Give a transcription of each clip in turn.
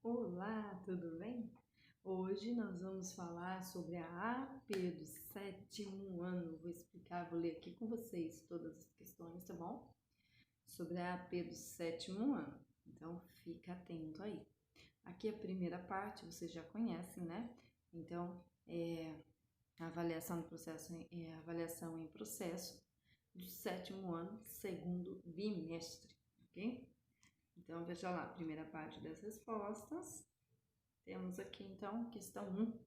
Olá, tudo bem? Hoje nós vamos falar sobre a AP do sétimo ano. Vou ler aqui com vocês todas as questões, tá bom? Sobre a AP do sétimo ano. Então, fica atento aí. Aqui a primeira parte, vocês já conhecem, né? Então, a avaliação do processo, avaliação em processo do sétimo ano, segundo bimestre, ok? Então, veja lá, primeira parte das respostas. Temos aqui, então, questão 1.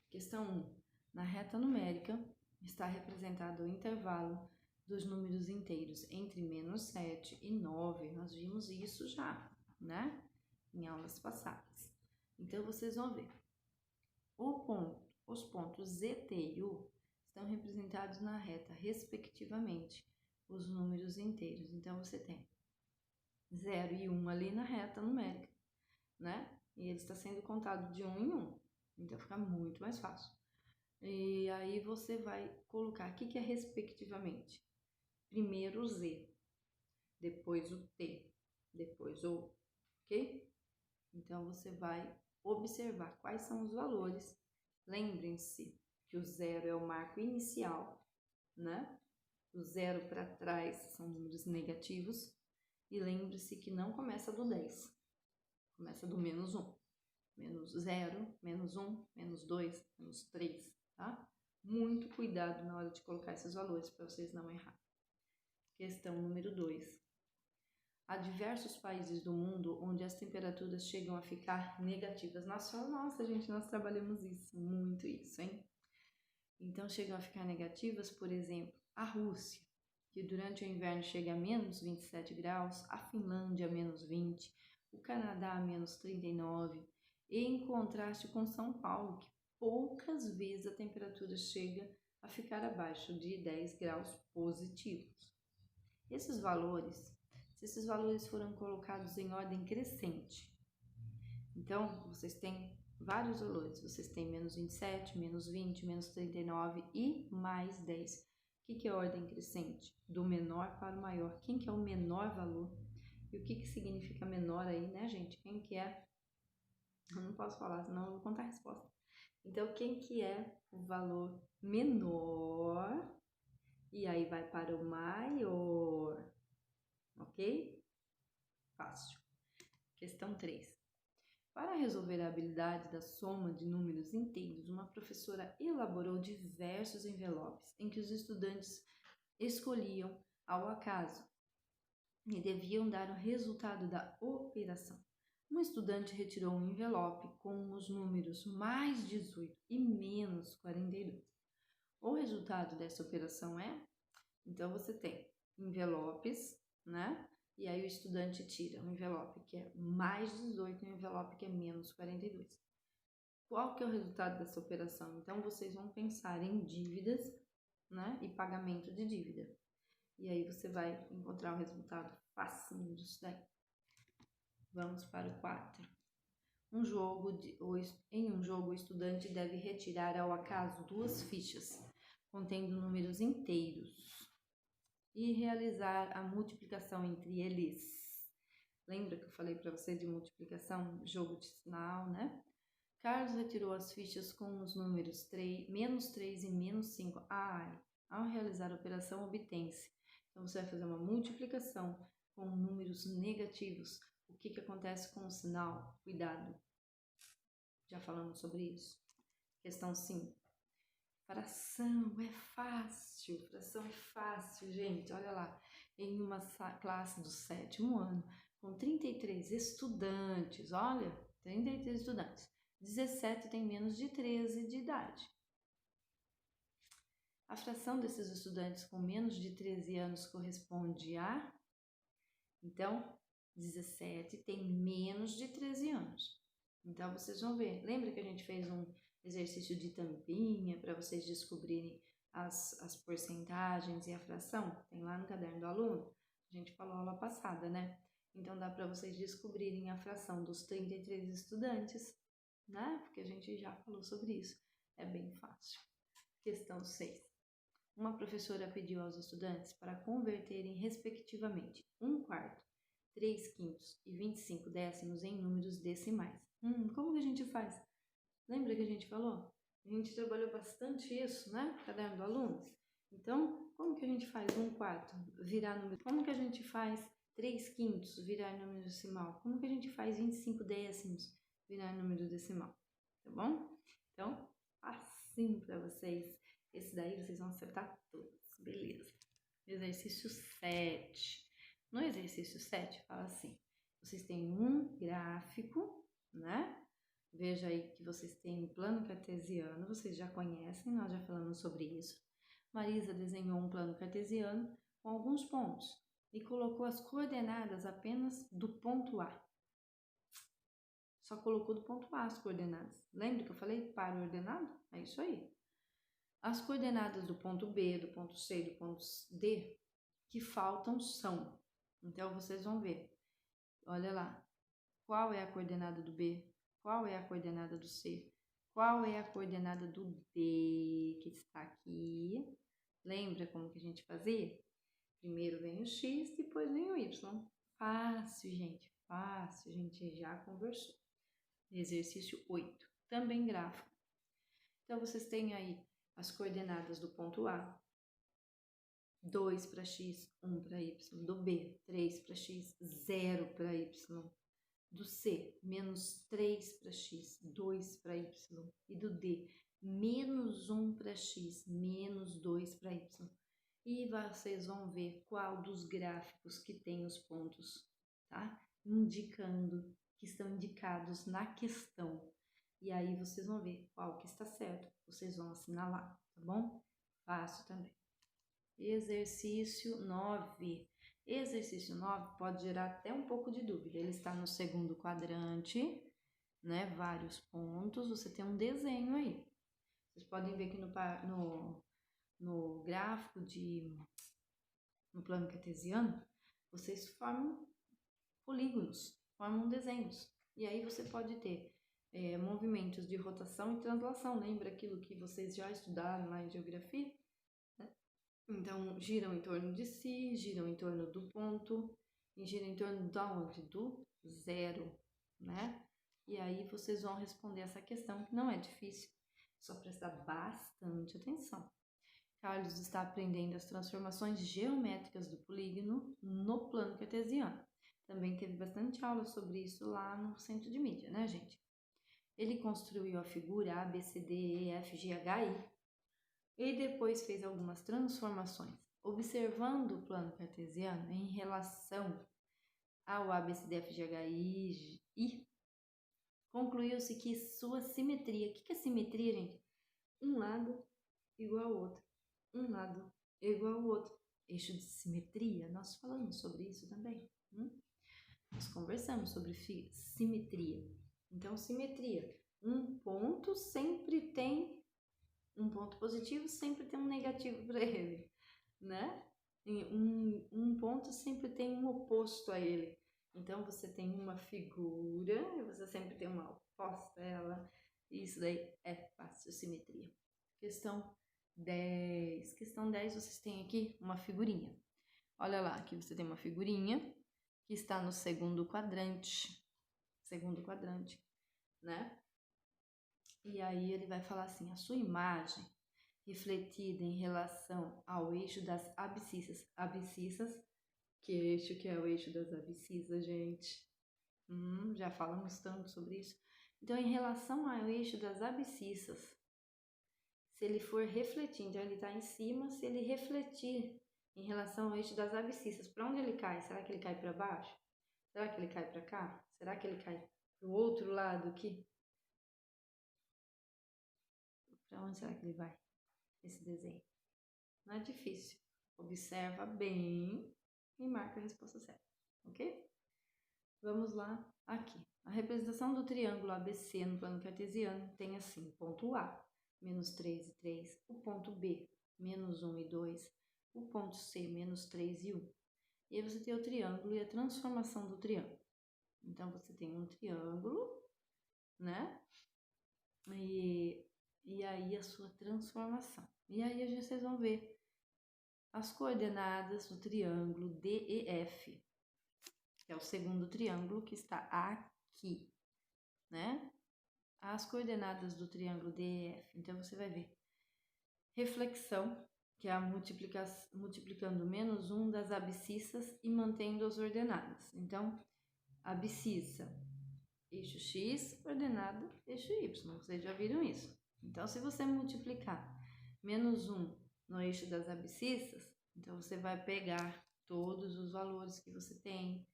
Questão 1. Na reta numérica, está representado o intervalo dos números inteiros entre -7 e 9. Nós vimos isso já, né? Em aulas passadas. Então, vocês vão ver. Os pontos Z, T e U estão representados na reta, respectivamente, os números inteiros. Então, você tem 0 e 1 ali na reta numérica, né? E ele está sendo contado de 1 em 1. Então, fica muito mais fácil. E aí, você vai colocar o que é respectivamente. Primeiro o Z, depois o T, depois o U, ok? Então, você vai observar quais são os valores. Lembrem-se que o 0 é o marco inicial, né? O 0 para trás são números negativos. E lembre-se que não começa do 10. Começa do -1. -0, -1, -2, -3, tá? Muito cuidado na hora de colocar esses valores para vocês não errarem. Questão número 2. Há diversos países do mundo onde as temperaturas chegam a ficar negativas. Nossa, gente, nós trabalhamos isso, muito isso, hein? Então, chegam a ficar negativas, por exemplo, a Rússia, que durante o inverno chega a -27 graus, a Finlândia a -20, o Canadá a -39, e em contraste com São Paulo, que poucas vezes a temperatura chega a ficar abaixo de 10 graus positivos. Se esses valores foram colocados em ordem crescente, então vocês têm vários valores, vocês têm -27, -20, -39 e mais 10. O que é ordem crescente? Do menor para o maior. Quem que é o menor valor? E o que significa menor aí, né, gente? Quem que é? Eu não posso falar, senão eu vou contar a resposta. Então, quem que é o valor menor? E aí vai para o maior, ok? Fácil. Questão 3. Para resolver a habilidade da soma de números inteiros, uma professora elaborou diversos envelopes em que os estudantes escolhiam ao acaso e deviam dar o resultado da operação. Um estudante retirou um envelope com os números mais 18 e menos 42. O resultado dessa operação é... Então, você tem envelopes, né? E aí o estudante tira um envelope que é mais 18 e um envelope que é menos 42. Qual que é o resultado dessa operação? Então, vocês vão pensar em dívidas, né? E pagamento de dívida. E aí você vai encontrar o resultado facinho disso daí. Vamos para o 4. Em um jogo, o estudante deve retirar ao acaso 2 fichas contendo números inteiros e realizar a multiplicação entre eles. Lembra que eu falei para você de multiplicação, jogo de sinal, né? Carlos retirou as fichas com os números -3 e -5. Ao realizar a operação, obtém-se. Então, você vai fazer uma multiplicação com números negativos. O que acontece com o sinal? Cuidado. Já falamos sobre isso. Questão 5. Fração é fácil, gente. Olha lá, em uma classe do sétimo ano, com 33 estudantes, 17 tem menos de 13 de idade. A fração desses estudantes com menos de 13 anos corresponde a... Então, 17 tem menos de 13 anos. Então, vocês vão ver. Lembra que a gente fez um exercício de tampinha para vocês descobrirem as porcentagens e a fração? Tem lá no caderno do aluno. A gente falou aula passada, né? Então, dá para vocês descobrirem a fração dos 33 estudantes, né? Porque a gente já falou sobre isso. É bem fácil. Questão 6. Uma professora pediu aos estudantes para converterem respectivamente 1/4 3/5 e 25 décimos em números decimais. Como que a gente faz? Lembra que a gente falou? A gente trabalhou bastante isso, né? Caderno do aluno. Então, como que a gente faz 1/4 virar número? Como que a gente faz 3/5 virar número decimal? Como que a gente faz 25 décimos virar número decimal? Tá bom? Então, facinho para vocês. Esse daí vocês vão acertar todos. Beleza. Exercício 7. No exercício 7, fala assim. Vocês têm um gráfico, né? Veja aí que vocês têm um plano cartesiano, vocês já conhecem, nós já falamos sobre isso. Marisa desenhou um plano cartesiano com alguns pontos e colocou as coordenadas apenas do ponto A. Só colocou do ponto A as coordenadas. Lembra que eu falei para ordenado? É isso aí. As coordenadas do ponto B, do ponto C e do ponto D que faltam são. Então, vocês vão ver. Olha lá. Qual é a coordenada do B? Qual é a coordenada do C? Qual é a coordenada do D, que está aqui? Lembra como que a gente fazia? Primeiro vem o X, depois vem o Y. Fácil, gente. Fácil. A gente já conversou. Exercício 8. Também gráfico. Então, vocês têm aí as coordenadas do ponto A. 2 para X, 1 para Y. Do B, 3 para X, 0 para Y. Do C, menos 3 para X, 2 para Y. E do D, menos 1 para X, menos 2 para Y. E vocês vão ver qual dos gráficos que tem os pontos, tá? Indicando, que estão indicados na questão. E aí vocês vão ver qual que está certo. Vocês vão assinalar, tá bom? Fácil também. Exercício 9. Exercício 9 pode gerar até um pouco de dúvida. Ele está no segundo quadrante, né? Vários pontos. Você tem um desenho aí. Vocês podem ver que no gráfico no plano cartesiano, vocês formam polígonos, formam desenhos. E aí você pode ter movimentos de rotação e translação. Lembra aquilo que vocês já estudaram lá em geografia? Então, giram em torno de si, giram em torno do ponto e giram em torno de onde? Do zero, né? E aí vocês vão responder essa questão, que não é difícil, só prestar bastante atenção. Carlos está aprendendo as transformações geométricas do polígono no plano cartesiano. Também teve bastante aula sobre isso lá no centro de mídia, né, gente? Ele construiu a figura A, B, C, D, E, F, G, H, I. E depois fez algumas transformações. Observando o plano cartesiano em relação ao ABCDFGHI, concluiu-se que sua simetria... O que é simetria, gente? Um lado igual ao outro. Um lado igual ao outro. Eixo de simetria, nós falamos sobre isso também. Nós conversamos sobre simetria. Então, simetria. Um ponto sempre tem... Um ponto positivo sempre tem um negativo para ele, né? Um ponto sempre tem um oposto a ele. Então, você tem uma figura e você sempre tem uma oposta a ela. Isso daí é fácil, simetria. Questão 10. Questão 10, vocês têm aqui uma figurinha. Olha lá, aqui você tem uma figurinha que está no segundo quadrante. Segundo quadrante, né? E aí ele vai falar assim, a sua imagem refletida em relação ao eixo das abscissas. Abscissas, que eixo que é o eixo das abscissas, gente? Já falamos tanto sobre isso. Então, em relação ao eixo das abscissas, se ele for refletir, então ele está em cima, se ele refletir em relação ao eixo das abscissas, para onde ele cai? Será que ele cai para baixo? Será que ele cai para cá? Será que ele cai para o outro lado aqui? Para onde será que ele vai, esse desenho? Não é difícil. Observa bem e marca a resposta certa, ok? Vamos lá aqui. A representação do triângulo ABC no plano cartesiano tem assim, ponto A, menos 3 e 3, o ponto B, menos 1 e 2, o ponto C, menos 3 e 1. E aí você tem o triângulo e a transformação do triângulo. Então, você tem um triângulo, né? E aí a sua transformação. E aí vocês vão ver as coordenadas do triângulo DEF. que é o segundo triângulo que está aqui, né? As coordenadas do triângulo DEF. Então, você vai ver reflexão, que é a multiplicando menos 1 das abscissas e mantendo as ordenadas. Então, abscissa, eixo X, ordenada, eixo Y. Vocês já viram isso. Então, se você multiplicar menos 1 no eixo das abscissas, então você vai pegar todos os valores que você tem,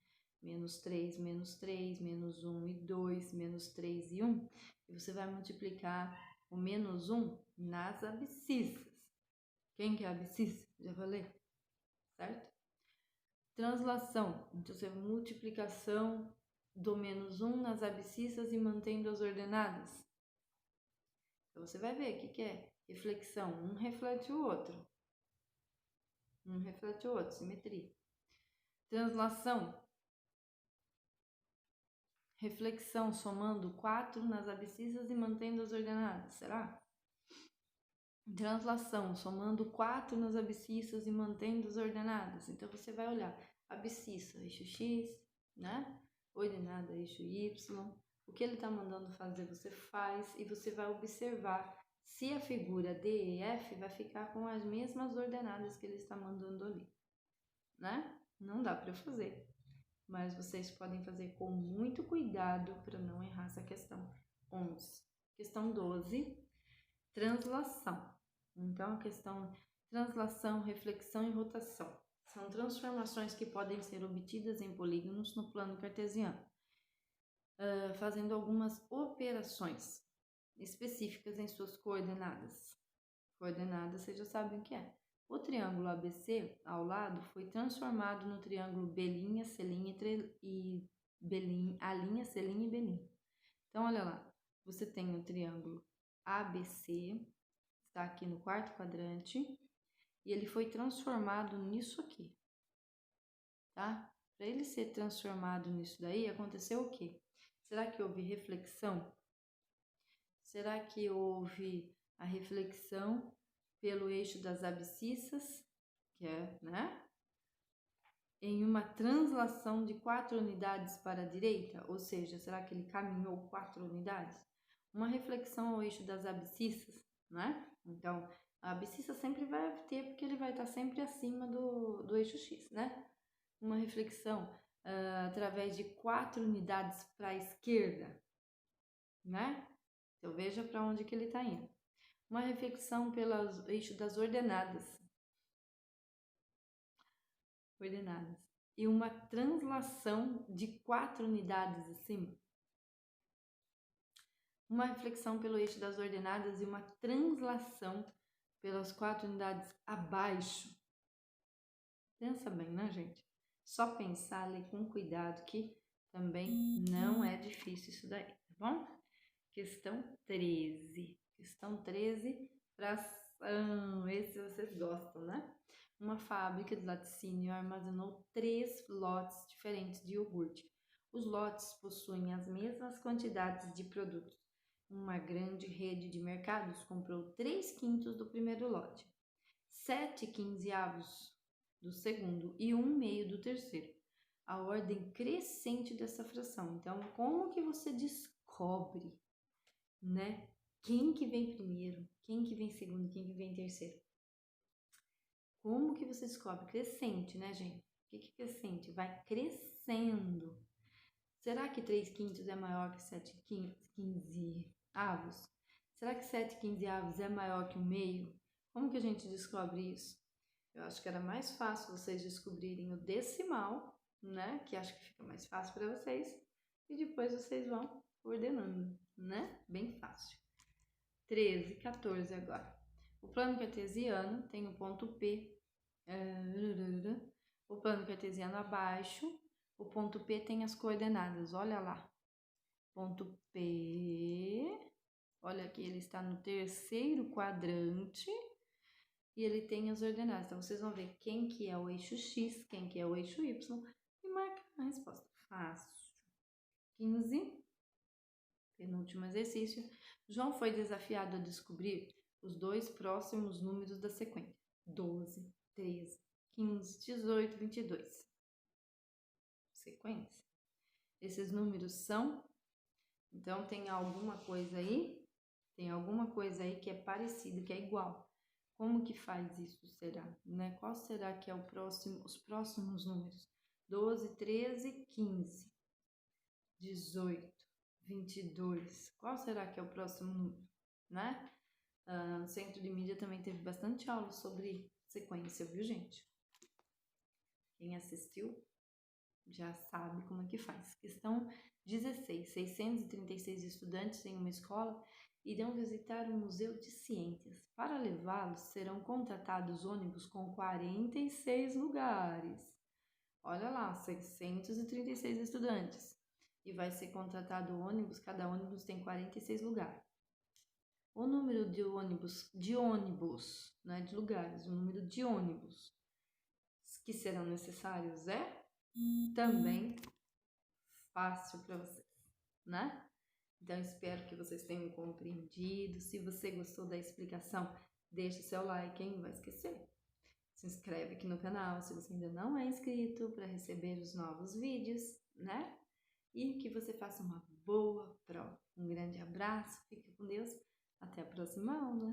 menos 3, menos 1 e 2, menos 3 e 1, e você vai multiplicar o menos 1 nas abscissas. Quem que é a abscissa? Já falei, certo? Translação, então você multiplicação do menos 1 nas abscissas e mantendo as ordenadas. Então você vai ver o que é reflexão, um reflete o outro. Um reflete o outro, simetria. Translação, reflexão somando 4 nas abscissas e mantendo as ordenadas, será? Translação, somando 4 nas abscissas e mantendo as ordenadas. Então, você vai olhar abscissa, eixo X, né? Ordenada, eixo Y. O que ele está mandando fazer, você faz e você vai observar se a figura D e F vai ficar com as mesmas ordenadas que ele está mandando ali, né? Não dá para fazer, mas vocês podem fazer com muito cuidado para não errar essa questão. 11. Questão 12, translação. Então, a questão translação, reflexão e rotação são transformações que podem ser obtidas em polígonos no plano cartesiano, fazendo algumas operações específicas em suas coordenadas. Coordenadas, vocês já sabem o que é. O triângulo ABC ao lado foi transformado no triângulo B', C' e B', A', C' e B'. Então, olha lá, você tem o triângulo ABC, está aqui no quarto quadrante, e ele foi transformado nisso aqui, tá? Para ele ser transformado nisso daí, aconteceu o quê? Será que houve reflexão? Será que houve a reflexão pelo eixo das abscissas, que é, né? Em uma translação de 4 unidades para a direita, ou seja, será que ele caminhou 4 unidades? Uma reflexão ao eixo das abscissas, né? Então, a abscissa sempre vai ter, porque ele vai estar sempre acima do eixo X, né? Uma reflexão através de 4 unidades para a esquerda, né? Então, veja para onde que ele está indo. Uma reflexão pelo eixo das ordenadas. E uma translação de 4 unidades acima. Uma reflexão pelo eixo das ordenadas e uma translação pelas 4 unidades abaixo. Pensa bem, né, gente? Só pensar ali com cuidado que também não é difícil isso daí, tá bom? Questão 13. Questão 13, fração. Esse vocês gostam, né? Uma fábrica de laticínio armazenou 3 lotes diferentes de iogurte. Os lotes possuem as mesmas quantidades de produtos. Uma grande rede de mercados comprou 3/5 do primeiro lote, 7/15 do segundo e 1/2 do terceiro. A ordem crescente dessa fração. Então, como que você descobre, né? Quem que vem primeiro, quem que vem segundo, quem que vem terceiro? Como que você descobre? Crescente, né, gente? O que é crescente? Vai crescendo. Será que 3/5 é maior que 7/15? Será que 7/15 é maior que 1/2? Como que a gente descobre isso? Eu acho que era mais fácil vocês descobrirem o decimal, né? Que acho que fica mais fácil para vocês. E depois vocês vão ordenando, né? Bem fácil. 13, 14 agora. O plano cartesiano tem o ponto P. O plano cartesiano abaixo. O ponto P tem as coordenadas. Olha lá. Ponto P. Olha aqui, ele está no terceiro quadrante. E ele tem as ordenadas. Então, vocês vão ver quem que é o eixo X, quem que é o eixo Y. E marcar a resposta. Fácil. 15. Penúltimo exercício. João foi desafiado a descobrir os 2 próximos números da sequência. 12, 13, 15, 18, 22. sequência. Esses números são, então tem alguma coisa aí? Tem alguma coisa aí que é parecido, que é igual. Como que faz isso, será? Né? Qual será que é os próximos números? 12, 13, 15, 18, 22. Qual será que é o próximo número? Né? No Centro de Mídia também teve bastante aula sobre sequência, viu, gente? Quem assistiu já sabe como é que faz. Questão 16. 636 estudantes em uma escola irão visitar o Museu de Ciências. Para levá-los, serão contratados ônibus com 46 lugares. Olha lá, 636 estudantes. E vai ser contratado ônibus, cada ônibus tem 46 lugares. O número de ônibus, não é de lugares, o número de ônibus que serão necessários é também fácil para vocês, né? Então, espero que vocês tenham compreendido. Se você gostou da explicação, deixa seu like, hein? Não vai esquecer. Se inscreve aqui no canal se você ainda não é inscrito para receber os novos vídeos, né? E que você faça uma boa prova. Um grande abraço, fique com Deus. Até a próxima aula!